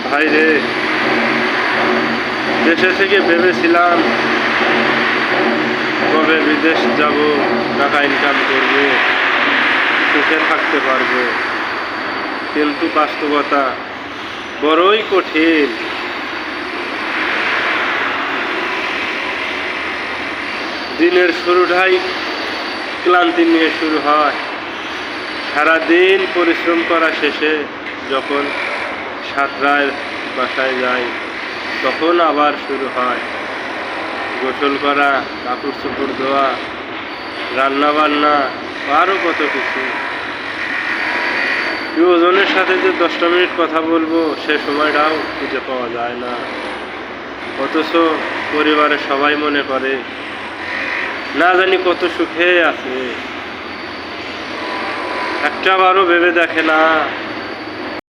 ভাই রে, দেশে থেকে ভেবেছিলাম কবে বিদেশ যাব, টাকা ইনকাম করব, সুখে থাকতে পারবো, কিন্তু বাস্তবতা বড়ই কঠিন। দিনের শুরুটাই ক্লান্তি নিয়ে শুরু হয়। সারাদিন পরিশ্রম করা শেষে যখন সাতটায় বাসায় যাই, তখন আবার শুরু হয় গোসল করা, কাপড় চোপড় ধোয়া, রান্না বান্না, আরও কত কিছু। প্রিয়জনের সাথে যে 10টা মিনিট কথা বলবো, সে সময়টাও খুঁজে পাওয়া যায় না। অথচ পরিবারের সবাই মনে করে না জানি কত সুখে আছে। একটা বারও ভেবে দেখে না